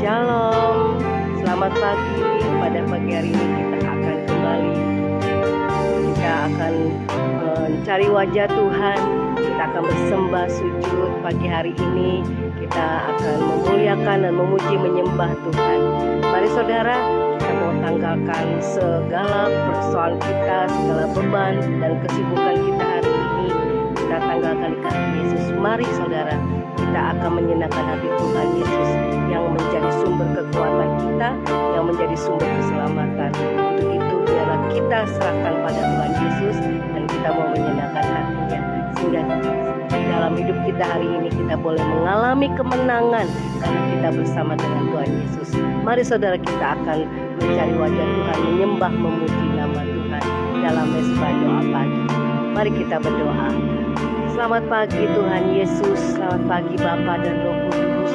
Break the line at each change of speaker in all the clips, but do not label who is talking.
Shalom, selamat pagi. Pada pagi hari ini kita akan kembali. Kita akan mencari wajah Tuhan. Kita akan bersembah sujud pagi hari ini. Kita akan memuliakan dan memuji menyembah Tuhan. Mari saudara, kita mau tanggalkan segala persoalan kita, segala beban dan kesibukan kita hari ini. Kita tanggalkan di kaki Yesus. Mari saudara, kita akan menyenangkan hati Tuhan Yesus yang menjadi sumber kekuatan kita, yang menjadi sumber keselamatan. Untuk itu biarlah kita serahkan pada Tuhan Yesus dan kita mau menyenangkan hatinya, sehingga di dalam hidup kita hari ini kita boleh mengalami kemenangan karena kita bersama dengan Tuhan Yesus. Mari saudara, kita akan mencari wajah Tuhan, menyembah, memuji nama Tuhan dalam mesbah doa pagi. Mari kita berdoa. Selamat pagi Tuhan Yesus, selamat pagi Bapa dan Roh Kudus.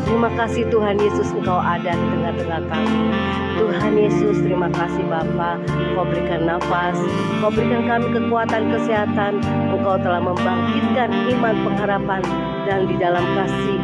Terima kasih Tuhan Yesus, Engkau ada di tengah-tengah kami. Tuhan Yesus, terima kasih Bapa, Kau berikan nafas, Kau berikan kami kekuatan, kesehatan. Engkau telah membangkitkan iman, pengharapan, dan di dalam kasih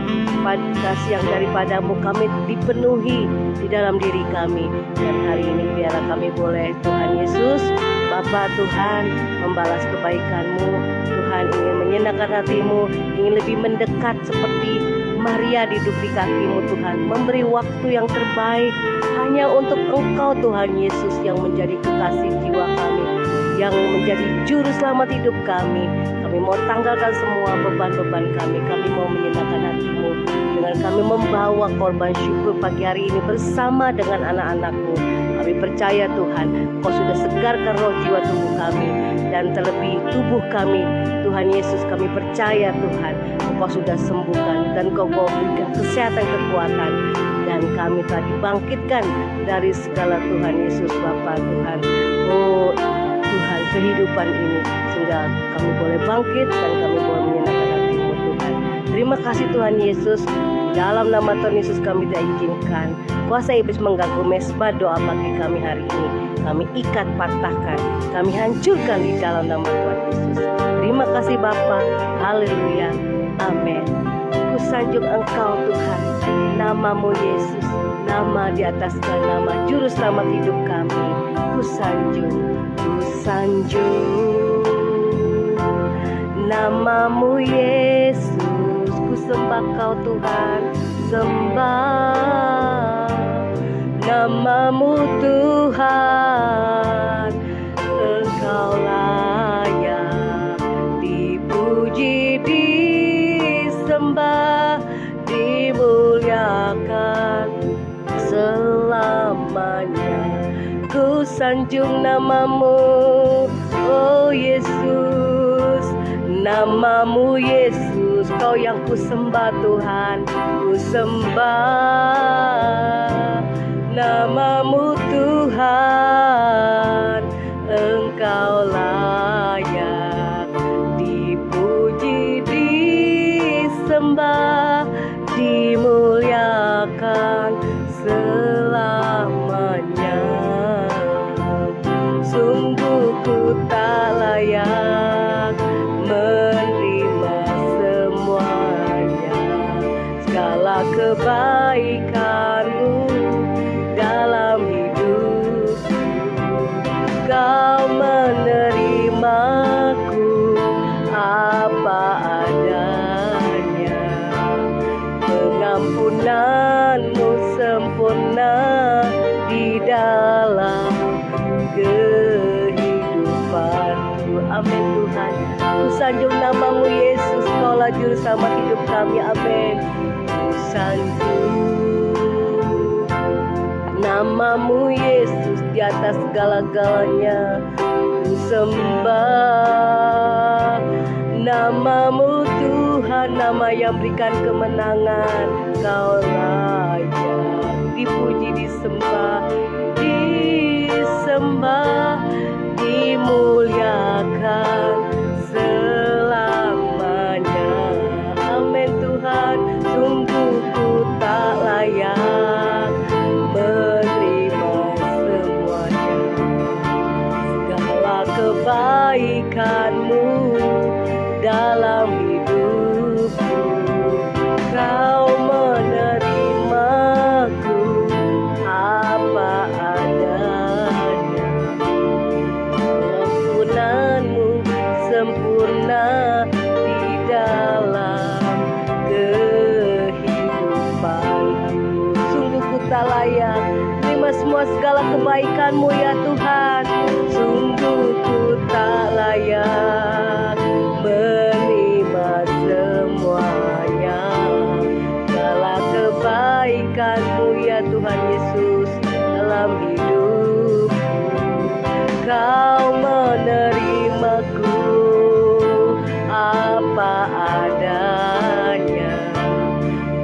yang daripadamu kami dipenuhi di dalam diri kami. Dan hari ini biarlah kami boleh Tuhan Yesus, Bapa Tuhan, membalas kebaikan-Mu. Tuhan ingin menyenangkan hatimu, ingin lebih mendekat seperti Maria duduk di kaki-Mu Tuhan, memberi waktu yang terbaik hanya untuk Engkau Tuhan Yesus yang menjadi kekasih jiwa kami, yang menjadi juru selamat hidup kami. Kami mau tanggalkan semua beban-beban kami mau menyenangkan hati-Mu dengan kami membawa korban syukur pagi hari ini bersama dengan anak-anak-Mu. Kami percaya Tuhan, Kau sudah segarkan roh jiwa tubuh kami, dan terlebih tubuh kami Tuhan Yesus, kami percaya Tuhan, Engkau sudah sembuhkan dan Kau berikan kesehatan, kekuatan, dan kami telah dibangkitkan dari segala Tuhan Yesus Bapa Tuhan. Oh Tuhan, kehidupan ini sehingga kami boleh bangkit dan kami boleh menyenangkan hati-Mu Tuhan. Terima kasih Tuhan Yesus. Dalam nama Tuhan Yesus kami tidak izinkan kuasa iblis mengganggu mesbah doa pagi kami hari ini. Kami ikat, patahkan, kami hancurkan di dalam nama Tuhan Yesus. Terima kasih Bapa. Haleluya. Amin. Ku sanjung Engkau Tuhan, nama-Mu Yesus, nama di atas segala nama, juru selamat hidup kami. Ku sanjung nama-Mu Yesus. Ku sembah Kau Tuhan, sembah nama-Mu Tuhan. Engkau layak dipuji, disembah, dimuliakan selamanya. Ku sanjung nama-Mu, oh Yesus, nama-Mu Yesus. Kau yang ku sembah Tuhan, ku sembah nama-Mu Tuhan. Engkau layak dipuji, disembah, dimuliakan selamanya. Sungguh ku tak layak menerima semuanya, segala kebaikan-Mu dalam hidupku. Kau menerimaku apa adanya, pengampunan-Mu sempurna di dalam kehidupanku. Amin Tuhan. Ku sanjung nama-Mu Yesus, Kaulah juru selamat hidup kami. Amin. Ku sanjung nama-Mu Yesus di atas segala-galanya. Ku sembah nama-Mu Tuhan, nama yang berikan kemenangan. Kau layak dipuji, disembah, dimuliakan selamanya. Amin Tuhan. Sungguh ku tak layak menerima semuanya, segala kebaikan-Mu dalam hidupku. Kau menerima semua segala kebaikan-Mu ya Tuhan. Sungguh ku tak layak menerima semuanya, segala kebaikan-Mu ya Tuhan Yesus dalam hidup. Kau menerimaku apa adanya,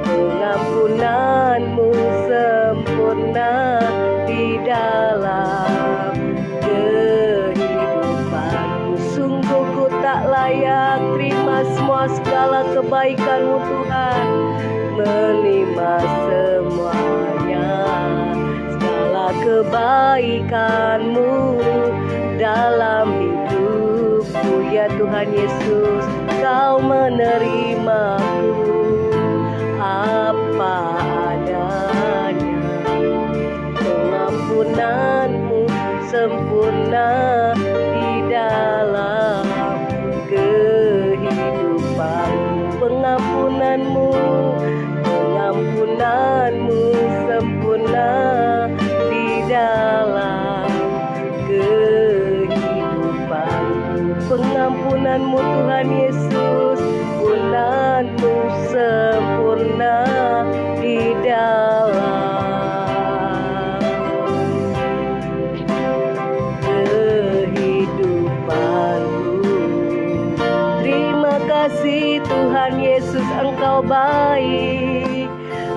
pengampunan-Mu sempurna di dalam kehidupanku. Sungguh ku tak layak terima semua segala kebaikan-Mu Tuhan, menerima semuanya, segala kebaikan-Mu dalam hidupku ya Tuhan Yesus. Kau menerimaku apa adanya, pengampunan-Mu sempurna di dalam kehidupanku. Pengampunan-Mu sempurna di dalam kehidupanku. Pengampunan-Mu Tuhan Yesus, pengampunan-Mu sempurna di dalam kehidupanku. Terima kasih Tuhan Yesus, Engkau baik.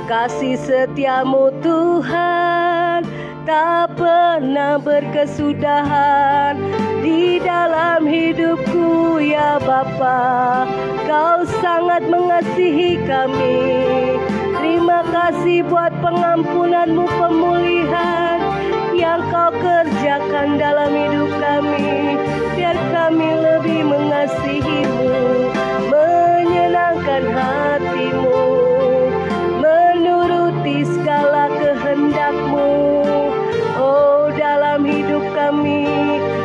Kasih setia-Mu Tuhan tak pernah berkesudahan di dalam hidupku ya Bapa. Kau sangat mengasihi kami. Terima kasih buat pengampunan-Mu, pemulihan yang Kau kerjakan dalam hidup kami. Biar kami lebih mengasihi-Mu, menyenangkan hati-Mu, menuruti segala kehendak-Mu. Oh, dalam hidup kami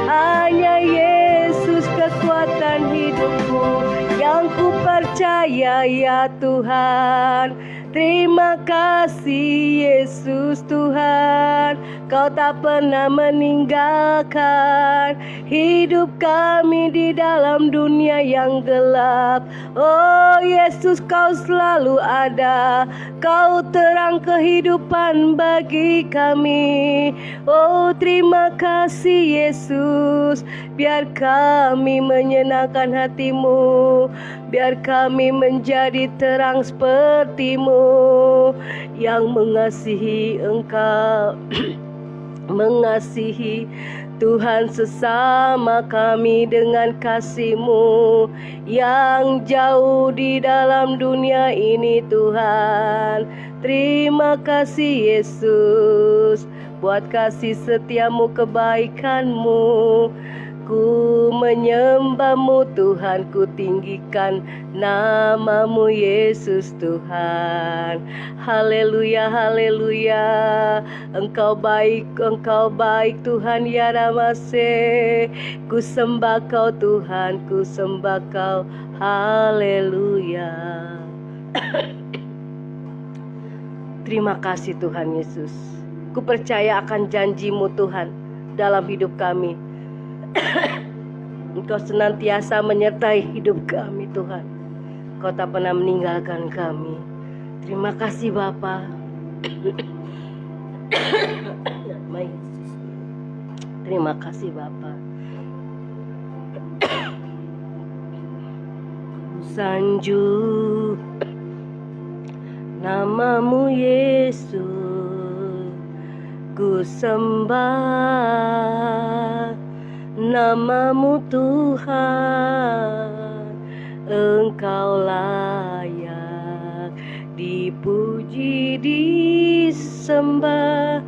hanya Yesus kekuatan hidupku yang ku percaya ya Tuhan. Terima kasih Yesus Tuhan, Kau tak pernah meninggalkan hidup kami di dalam dunia yang gelap. Oh Yesus, Kau selalu ada, Kau terang kehidupan bagi kami. Oh terima kasih Yesus, biar kami menyenangkan hati-Mu, biar kami menjadi terang seperti-Mu yang mengasihi Engkau, mengasihi Tuhan sesama kami dengan kasih-Mu yang jauh di dalam dunia ini Tuhan. Terima kasih Yesus buat kasih setia-Mu, kebaikan-Mu. Ku menyembah-Mu Tuhan, ku tinggikan nama-Mu Yesus Tuhan. Haleluya, haleluya. Engkau baik Tuhan ya Ramase. Ku sembah Kau Tuhan, ku sembah Kau. Haleluya. Terima kasih Tuhan Yesus. Ku percaya akan janji-Mu Tuhan dalam hidup kami. Engkau senantiasa menyertai hidup kami Tuhan. Kau tak pernah meninggalkan kami. Terima kasih Bapa. Terima kasih Bapa. Sanjung nama-Mu Yesus, ku sembah nama-Mu Tuhan. Engkau layak dipuji, disembah,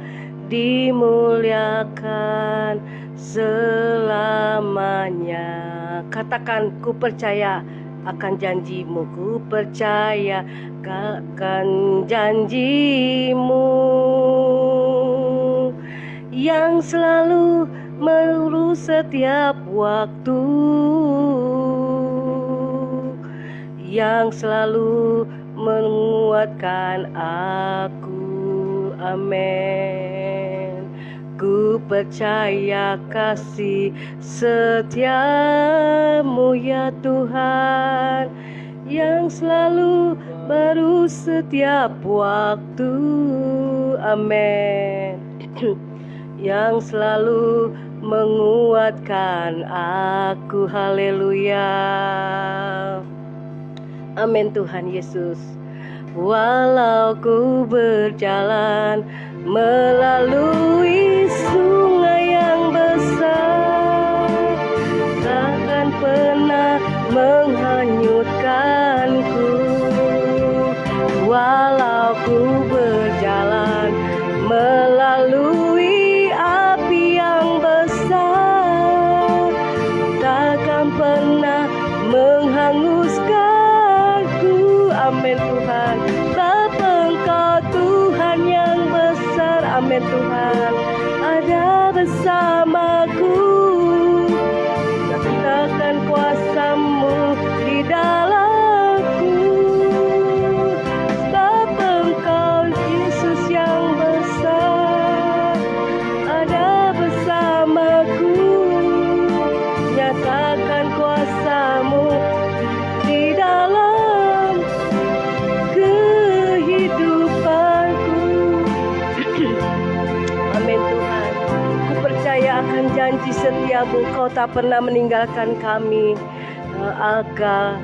dimuliakan selamanya. Katakan, ku percaya akan janji-Mu, ku percaya akan janji-Mu yang selalu melurus setiap waktu, yang selalu menguatkan aku. Amin. percaya kasih setiamu ya Tuhan, yang selalu baru setiap waktu. Amin. Yang selalu menguatkan aku. Haleluya. Amin Tuhan Yesus. Walau ku berjalan melalui sungai yang besar, takkan pernah menghanyutkanku. Walau ku berjalan melalui api yang besar, takkan pernah menghanguskanku. Amin Tuhan. Bapa Engkau Tuhan yang besar. Amin Tuhan. Ada bersamaku, nyatakan kuasa-Mu di dalamku. Bapa Engkau Yesus yang besar, ada bersamaku, nyatakan kuasa-Mu di dalam kehidupanku. Amin Tuhan. Ku percaya akan janji setia-Mu, Kau tak pernah meninggalkan kami. Agar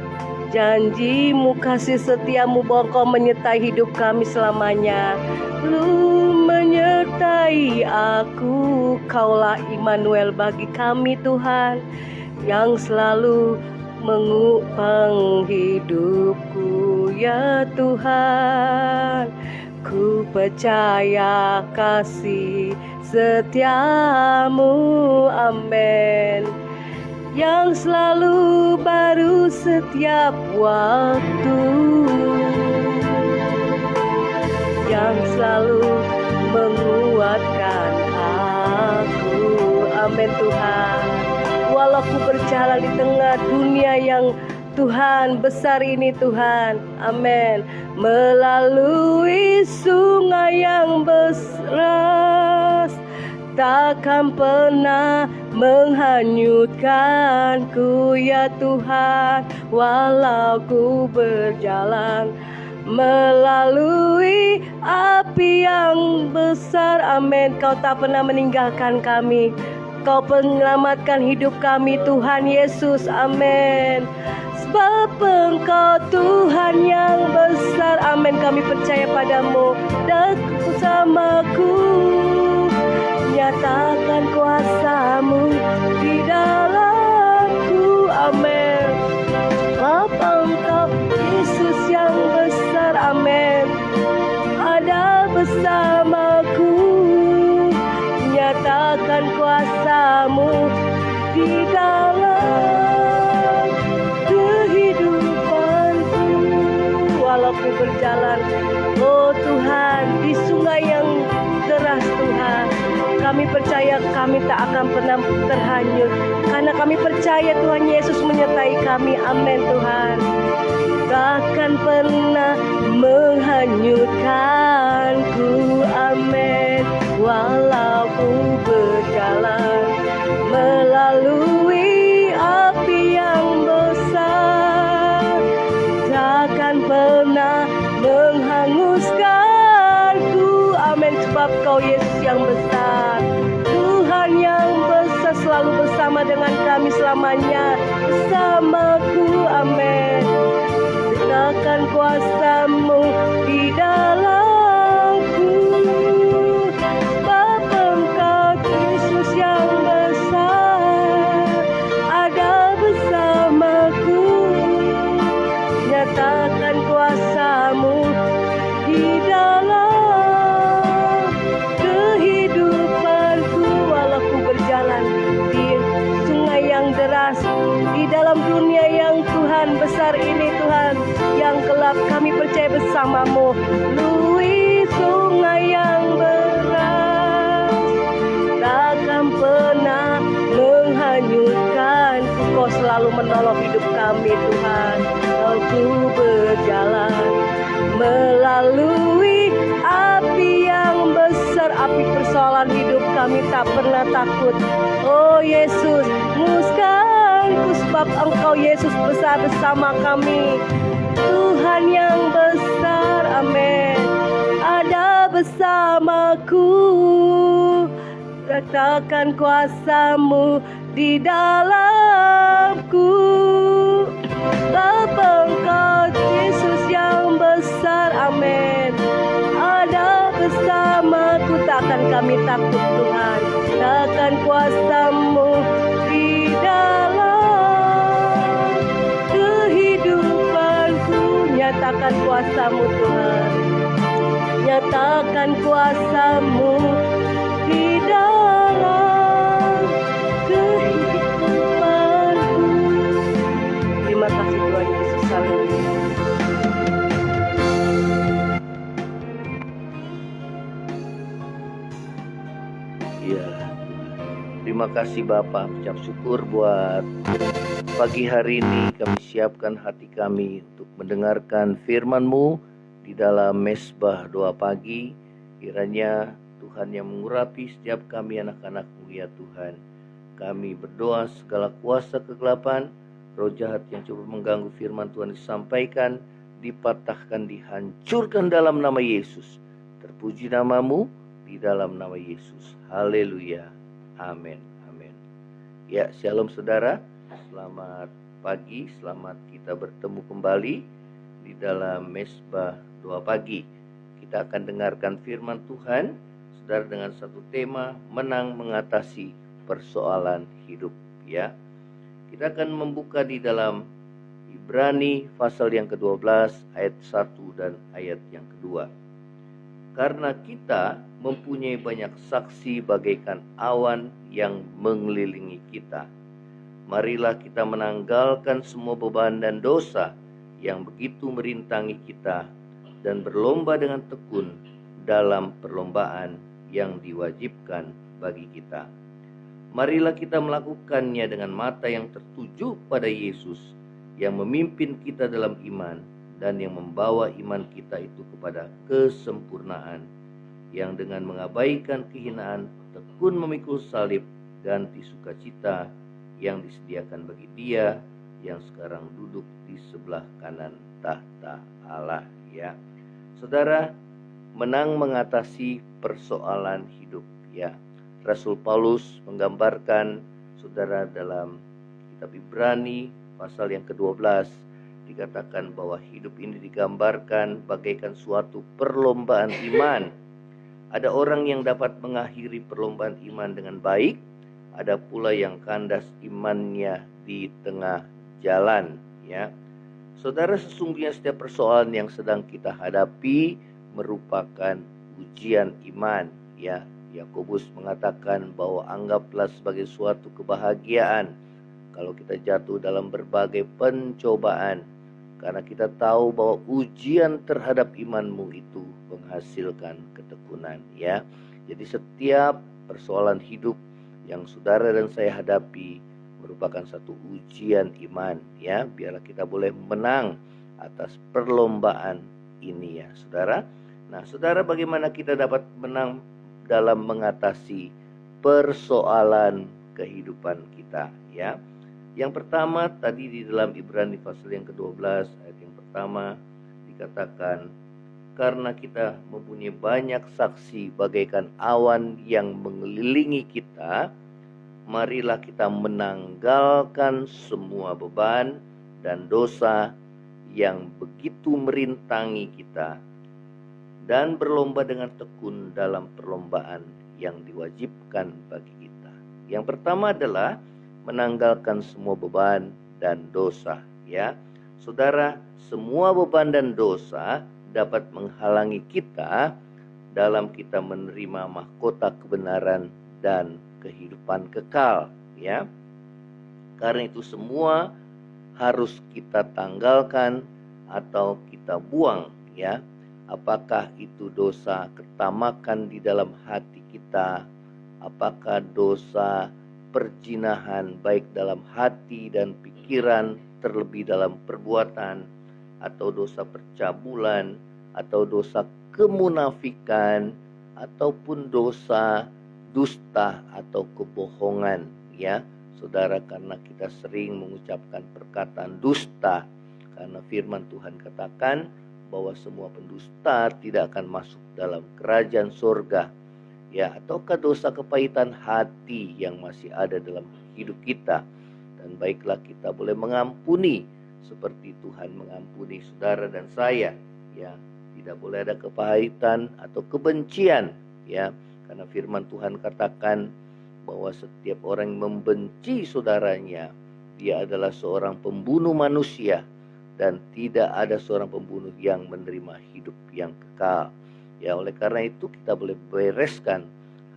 janji-Mu, kasih setia-Mu, bahwa Kau menyertai hidup kami selamanya. Lu menyertai aku, Kaulah Immanuel bagi kami Tuhan, yang selalu mengupang hidupku ya Tuhan. Ku percaya kasih setiamu, amin, yang selalu baru setiap waktu, yang selalu menguatkan aku. Amin Tuhan. Walau ku berjalan di tengah dunia yang Tuhan besar ini Tuhan, amin, melalui sungai yang deras, takkan pernah menghanyutkanku ya Tuhan. Walau ku berjalan melalui api yang besar, amin, Kau tak pernah meninggalkan kami. Kau menyelamatkan hidup kami Tuhan Yesus, amin. Sebab Engkau Tuhan yang besar, amin, kami percaya padamu. Dan bersamaku, nyatakan kuasa-Mu di dalamku, amin. Sebab Engkau Yesus yang besar, amin, ada bersamaku, nyatakan kuasa-Mu di dalam kehidupanku. Walau ku berjalan, oh Tuhan, di sungai yang deras Tuhan, kami percaya kami tak akan pernah terhanyut, karena kami percaya Tuhan Yesus menyertai kami, amin Tuhan. Takkan pernah menghanyutkanku, amin. Walau ku berjalan melalui api yang besar, takkan pernah menghanguskanku, amin. Sebab Kau Yesus yang besar, Tuhan yang besar, selalu bersama dengan kami selamanya, bersamaku, amin. Nyatakan kuasa-Mu di dalamku. Bapa Engkau Yesus yang besar, ada bersamaku, nyatakan kuasa-Mu di dalam kehidupanku. Walau ku berjalan di sungai yang deras, di dalam dunia yang Tuhan besar ini Tuhan, yang gelap, kami percaya bersama-Mu. Lalui sungai yang deras, takkan pernah menghanyutkan. Kau selalu menolong hidup kami Tuhan. Aku berjalan melalui api yang besar, api persoalan hidup kami kami tak pernah takut. Oh Yesus, muskan sebab Engkau Yesus besar bersama kami. Tuhan yang besar, amin, ada bersamaku. Rasakan kuasa-Mu di dalamku. Bapa Engkau Yesus yang besar, amin, ada bersamaku. Takkan kami takut Tuhan. Takkan kuasa-Mu di dalam kehidupanku. Nyatakan kuasa-Mu Tuhan. Nyatakan kuasa-Mu di dalam kehidupanku. Terima kasih Tuhan Yesus. Haleluya.
Ya, terima kasih Bapak. Ucap syukur buat pagi hari ini. Kami siapkan hati kami untuk mendengarkan firman-Mu di dalam mesbah doa pagi. Kiranya Tuhan yang mengurapi setiap kami anak-anak-Mu ya Tuhan. Kami berdoa segala kuasa kegelapan, roh jahat yang coba mengganggu firman Tuhan disampaikan, dipatahkan, dihancurkan dalam nama Yesus. Terpuji nama-Mu di dalam nama Yesus. Haleluya. Amin. Amin. Ya, shalom saudara. Selamat pagi. Selamat kita bertemu kembali di dalam mesbah doa pagi. Kita akan dengarkan firman Tuhan, saudara, dengan satu tema, menang mengatasi persoalan hidup. Ya, kita akan membuka di dalam Ibrani pasal yang ke-12 ayat 1 dan ayat yang kedua. Karena kita mempunyai banyak saksi bagaikan awan yang mengelilingi kita. Marilah kita menanggalkan semua beban dan dosa yang begitu merintangi kita dan berlomba dengan tekun dalam perlombaan yang diwajibkan bagi kita. Marilah kita melakukannya dengan mata yang tertuju pada Yesus yang memimpin kita dalam iman dan yang membawa iman kita itu kepada kesempurnaan, yang dengan mengabaikan kehinaan tekun memikul salib ganti sukacita yang disediakan bagi Dia yang sekarang duduk di sebelah kanan tahta Allah. Ya, saudara, menang mengatasi persoalan hidup. Ya, Rasul Paulus menggambarkan, saudara, dalam kitab Ibrani pasal yang ke-12 dikatakan bahwa hidup ini digambarkan bagaikan suatu perlombaan iman. Ada orang yang dapat mengakhiri perlombaan iman dengan baik, ada pula yang kandas imannya di tengah jalan. Ya, saudara, sesungguhnya setiap persoalan yang sedang kita hadapi merupakan ujian iman. Ya, Yakobus mengatakan bahwa anggaplah sebagai suatu kebahagiaan kalau kita jatuh dalam berbagai pencobaan, karena kita tahu bahwa ujian terhadap imanmu itu menghasilkan ketekunan. Ya, jadi setiap persoalan hidup yang saudara dan saya hadapi merupakan satu ujian iman. Ya, biarlah kita boleh menang atas perlombaan ini ya saudara. Nah saudara, bagaimana kita dapat menang dalam mengatasi persoalan kehidupan kita? Ya, yang pertama tadi di dalam Ibrani pasal yang ke-12 ayat yang pertama dikatakan, karena kita mempunyai banyak saksi bagaikan awan yang mengelilingi kita, marilah kita menanggalkan semua beban dan dosa yang begitu merintangi kita dan berlomba dengan tekun dalam perlombaan yang diwajibkan bagi kita. Yang pertama adalah menanggalkan semua beban dan dosa. Ya, saudara, semua beban dan dosa dapat menghalangi kita dalam kita menerima mahkota kebenaran dan kehidupan kekal. Ya, karena itu semua harus kita tanggalkan atau kita buang. Ya, apakah itu dosa ketamakan di dalam hati kita, apakah dosa perjinahan baik dalam hati dan pikiran, terlebih dalam perbuatan, atau dosa percabulan, atau dosa kemunafikan, ataupun dosa dusta atau kebohongan, ya saudara, karena kita sering mengucapkan perkataan dusta. Karena firman Tuhan katakan bahwa semua pendusta tidak akan masuk dalam kerajaan surga. Ya, ataukah dosa kepahitan hati yang masih ada dalam hidup kita. Dan baiklah kita boleh mengampuni seperti Tuhan mengampuni saudara dan saya. Ya, tidak boleh ada kepahitan atau kebencian, ya. Karena firman Tuhan katakan bahwa setiap orang yang membenci saudaranya, dia adalah seorang pembunuh manusia, dan tidak ada seorang pembunuh yang menerima hidup yang kekal. Ya, oleh karena itu kita boleh bereskan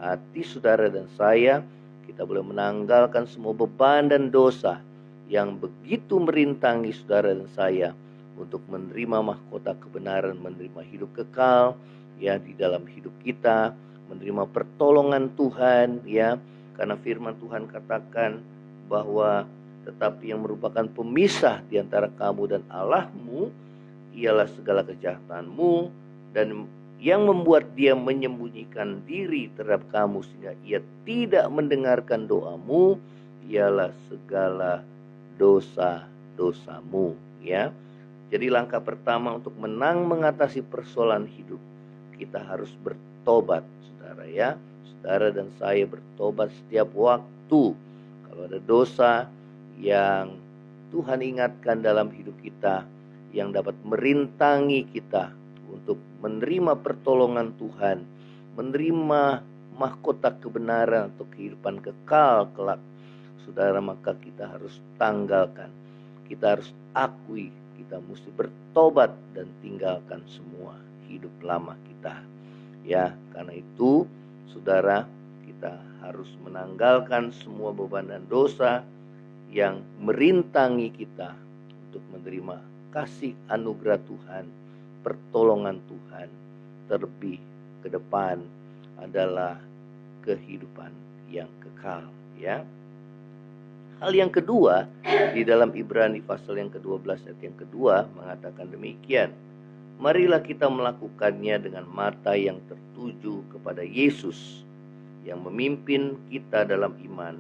hati saudara dan saya. Kita boleh menanggalkan semua beban dan dosa yang begitu merintangi saudara dan saya untuk menerima mahkota kebenaran, menerima hidup kekal, ya, di dalam hidup kita, menerima pertolongan Tuhan, ya. Karena firman Tuhan katakan bahwa tetapi yang merupakan pemisah di antara kamu dan Allahmu ialah segala kejahatanmu, dan yang membuat dia menyembunyikan diri terhadap kamu sehingga ia tidak mendengarkan doamu ialah segala dosa-dosamu, ya. Jadi langkah pertama untuk mengatasi persoalan hidup, kita harus bertobat, saudara, ya. Saudara dan saya bertobat setiap waktu. Kalau ada dosa yang Tuhan ingatkan dalam hidup kita, yang dapat merintangi kita untuk menerima pertolongan Tuhan, menerima mahkota kebenaran atau kehidupan kekal kelak, saudara, maka kita harus tanggalkan. Kita harus akui, kita mesti bertobat dan tinggalkan semua hidup lama kita. Ya, karena itu saudara, kita harus menanggalkan semua beban dan dosa yang merintangi kita untuk menerima kasih anugerah Tuhan, pertolongan Tuhan. Terlebih ke depan adalah kehidupan yang kekal, ya. Hal yang kedua, di dalam Ibrani pasal yang ke-12 ayat yang kedua mengatakan demikian. Marilah kita melakukannya dengan mata yang tertuju kepada Yesus, yang memimpin kita dalam iman,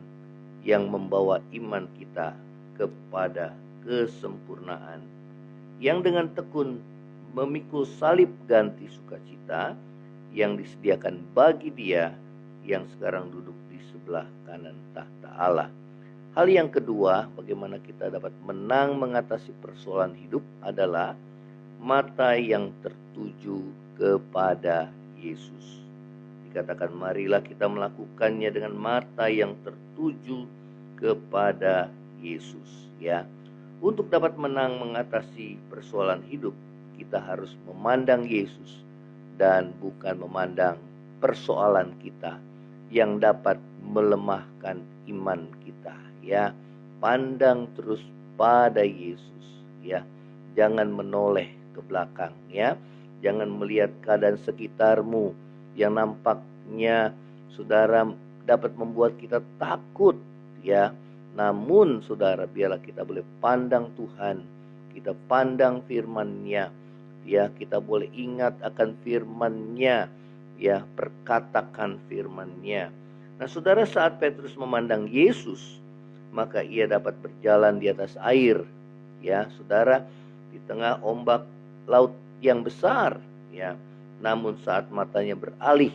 yang membawa iman kita kepada kesempurnaan, yang dengan tekun memikul salib ganti sukacita yang disediakan bagi Dia yang sekarang duduk di sebelah kanan tahta Allah. Hal yang kedua, bagaimana kita dapat menang mengatasi persoalan hidup adalah mata yang tertuju kepada Yesus. Dikatakan marilah kita melakukannya dengan mata yang tertuju kepada Yesus, ya. Untuk dapat menang mengatasi persoalan hidup, kita harus memandang Yesus dan bukan memandang persoalan kita yang dapat melemahkan iman kita, ya. Pandang terus pada Yesus, ya. Jangan menoleh ke belakang, ya. Jangan melihat keadaan sekitarmu yang nampaknya saudara dapat membuat kita takut, ya. Namun saudara, biarlah kita boleh pandang Tuhan, kita pandang firman-Nya, ya. Kita boleh ingat akan firman-Nya, ya, perkatakan firman-Nya. Nah saudara, saat Petrus memandang Yesus, maka ia dapat berjalan di atas air, ya saudara, di tengah ombak laut yang besar, ya. Namun saat matanya beralih,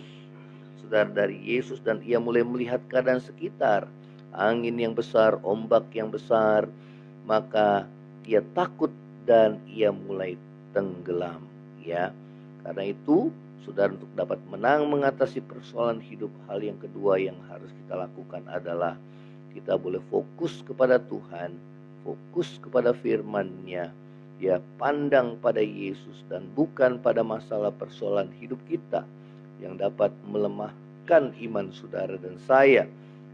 saudara, dari Yesus dan ia mulai melihat keadaan sekitar, angin yang besar, ombak yang besar, maka ia takut dan ia mulai tenggelam, ya. Karena itu, saudara, untuk dapat menang mengatasi persoalan hidup, hal yang kedua yang harus kita lakukan adalah kita boleh fokus kepada Tuhan, fokus kepada firman-Nya, ya, pandang pada Yesus dan bukan pada masalah persoalan hidup kita yang dapat melemahkan iman saudara dan saya,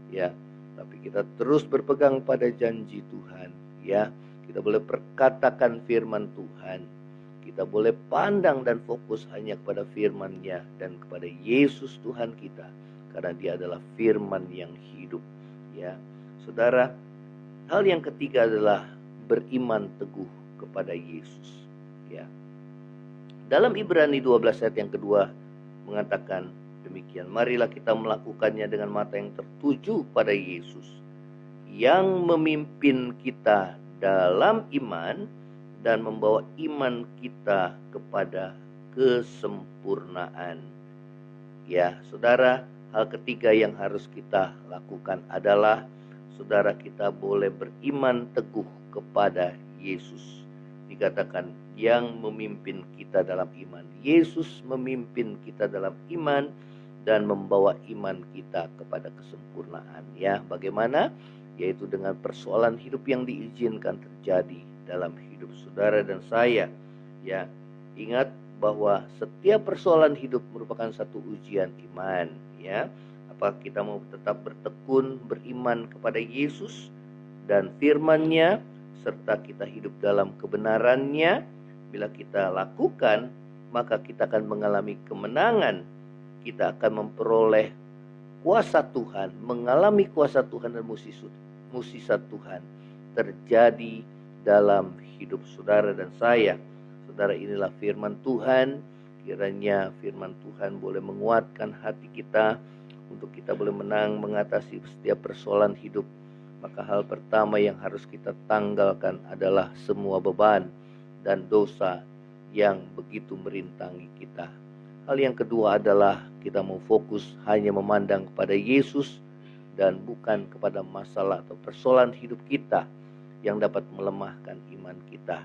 ya. Tapi kita terus berpegang pada janji Tuhan, ya. Kita boleh perkatakan firman Tuhan, kita boleh pandang dan fokus hanya kepada firman-Nya dan kepada Yesus Tuhan kita, karena Dia adalah firman yang hidup, ya. Saudara, hal yang ketiga adalah beriman teguh kepada Yesus, ya. Dalam Ibrani 12 ayat yang kedua mengatakan, Demikian, marilah kita melakukannya dengan mata yang tertuju pada Yesus yang memimpin kita dalam iman dan membawa iman kita kepada kesempurnaan. Ya, saudara, hal ketiga yang harus kita lakukan adalah saudara kita boleh beriman teguh kepada Yesus. Dikatakan yang memimpin kita dalam iman. Yesus memimpin kita dalam iman dan membawa iman kita kepada kesempurnaan. Ya, bagaimana? Yaitu dengan persoalan hidup yang diizinkan terjadi dalam hidup saudara dan saya. Ya, ingat bahwa setiap persoalan hidup merupakan satu ujian iman. Ya, apakah kita mau tetap bertekun beriman kepada Yesus dan firman-Nya, serta kita hidup dalam kebenarannya. Bila kita lakukan, maka kita akan mengalami kemenangan. Kita akan memperoleh kuasa Tuhan, mengalami kuasa Tuhan dan mukjizat Tuhan terjadi dalam hidup saudara dan saya. Saudara, inilah firman Tuhan. Kiranya firman Tuhan boleh menguatkan hati kita untuk kita boleh menang mengatasi setiap persoalan hidup. Maka hal pertama yang harus kita tanggalkan adalah semua beban dan dosa yang begitu merintangi kita. Hal yang kedua adalah kita mau fokus hanya memandang kepada Yesus dan bukan kepada masalah atau persoalan hidup kita yang dapat melemahkan iman kita.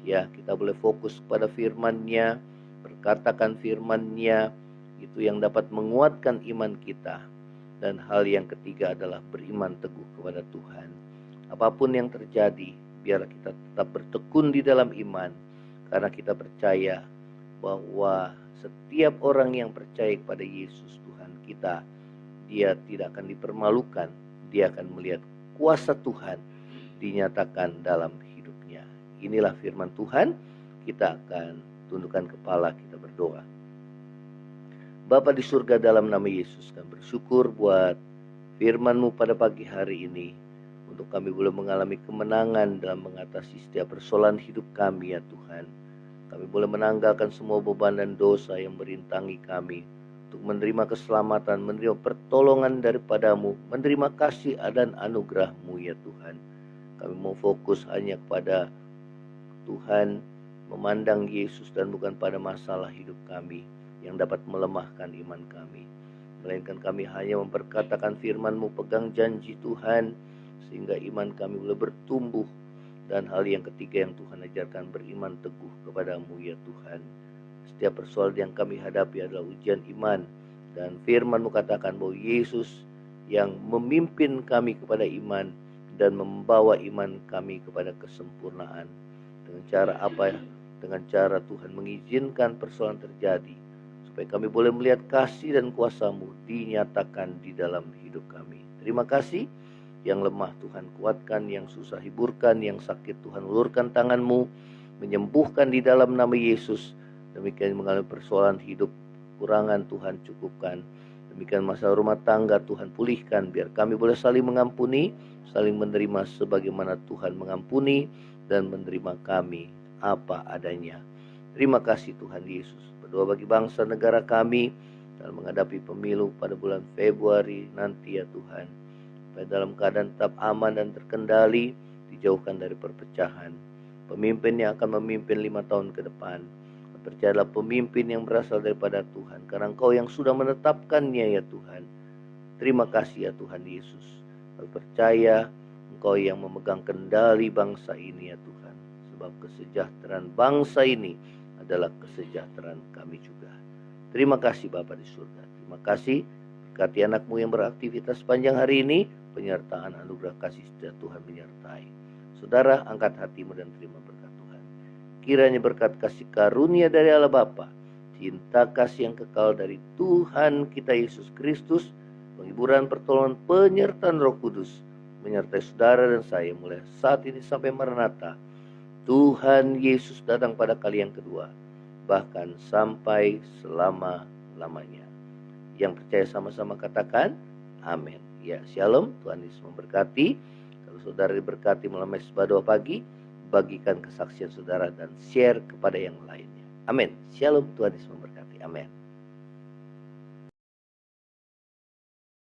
Ya, kita boleh fokus kepada firman-Nya, berkatakan firman-Nya, itu yang dapat menguatkan iman kita. Dan hal yang ketiga adalah beriman teguh kepada Tuhan. Apapun yang terjadi, biar kita tetap bertekun di dalam iman, karena kita percaya bahwa setiap orang yang percaya kepada Yesus Tuhan kita, dia tidak akan dipermalukan. Dia akan melihat kuasa Tuhan dinyatakan dalam hidupnya. Inilah firman Tuhan. Kita akan tundukkan kepala, kita berdoa. Bapa di surga, dalam nama Yesus kami bersyukur buat firman-Mu pada pagi hari ini. Untuk kami boleh mengalami kemenangan dalam mengatasi setiap persoalan hidup kami ya Tuhan. Kami boleh menanggalkan semua beban dan dosa yang merintangi kami. Untuk menerima keselamatan, menerima pertolongan daripada-Mu, menerima kasih dan anugerah-Mu ya Tuhan. Kami mau fokus hanya kepada Tuhan, memandang Yesus dan bukan pada masalah hidup kami yang dapat melemahkan iman kami. Melainkan kami hanya memperkatakan firman-Mu, pegang janji Tuhan, sehingga iman kami boleh bertumbuh. Dan hal yang ketiga yang Tuhan ajarkan, beriman teguh kepada-Mu ya Tuhan. Setiap persoalan yang kami hadapi adalah ujian iman. Dan firman-Mu katakan bahwa Yesus yang memimpin kami kepada iman dan membawa iman kami kepada kesempurnaan. Dengan cara apa ya? Dengan cara Tuhan mengizinkan persoalan terjadi, supaya kami boleh melihat kasih dan kuasa-Mu dinyatakan di dalam hidup kami. Terima kasih. Yang lemah Tuhan kuatkan, yang susah hiburkan, yang sakit Tuhan ulurkan tangan-Mu, menyembuhkan di dalam nama Yesus. Demikian mengalami persoalan hidup, kurangan Tuhan cukupkan. Demikian masalah rumah tangga Tuhan pulihkan, biar kami boleh saling mengampuni, saling menerima sebagaimana Tuhan mengampuni dan menerima kami apa adanya. Terima kasih Tuhan Yesus. Berdoa bagi bangsa negara kami dalam menghadapi pemilu pada bulan Februari nanti ya Tuhan. Supaya dalam keadaan tetap aman dan terkendali, dijauhkan dari perpecahan. Pemimpin yang akan memimpin 5 tahun ke depan, percayalah pemimpin yang berasal daripada Tuhan, karena Engkau yang sudah menetapkannya ya Tuhan. Terima kasih ya Tuhan Yesus. Kami percaya Engkau yang memegang kendali bangsa ini ya Tuhan. Sebab kesejahteraan bangsa ini adalah kesejahteraan kami juga. Terima kasih Bapa di surga. Terima kasih. Berkati anak-Mu yang beraktivitas sepanjang hari ini. Penyertaan anugerah kasih setia Tuhan menyertai. Saudara, angkat hatimu dan terima berkat Tuhan. Kiranya berkat kasih karunia dari Allah Bapa, cinta kasih yang kekal dari Tuhan kita Yesus Kristus, penghiburan, pertolongan, penyertaan Roh Kudus menyertai saudara dan saya mulai saat ini sampai Maranatha. Tuhan Yesus datang pada kali yang kedua, bahkan sampai selama-lamanya. Yang percaya sama-sama katakan amin. Ya, shalom. Tuhan Yesus memberkati. Kalau saudara diberkati melalui mesbah doa pagi, bagikan kesaksian saudara dan share kepada yang lainnya. Amin. Shalom. Tuhan Yesus memberkati. Amin.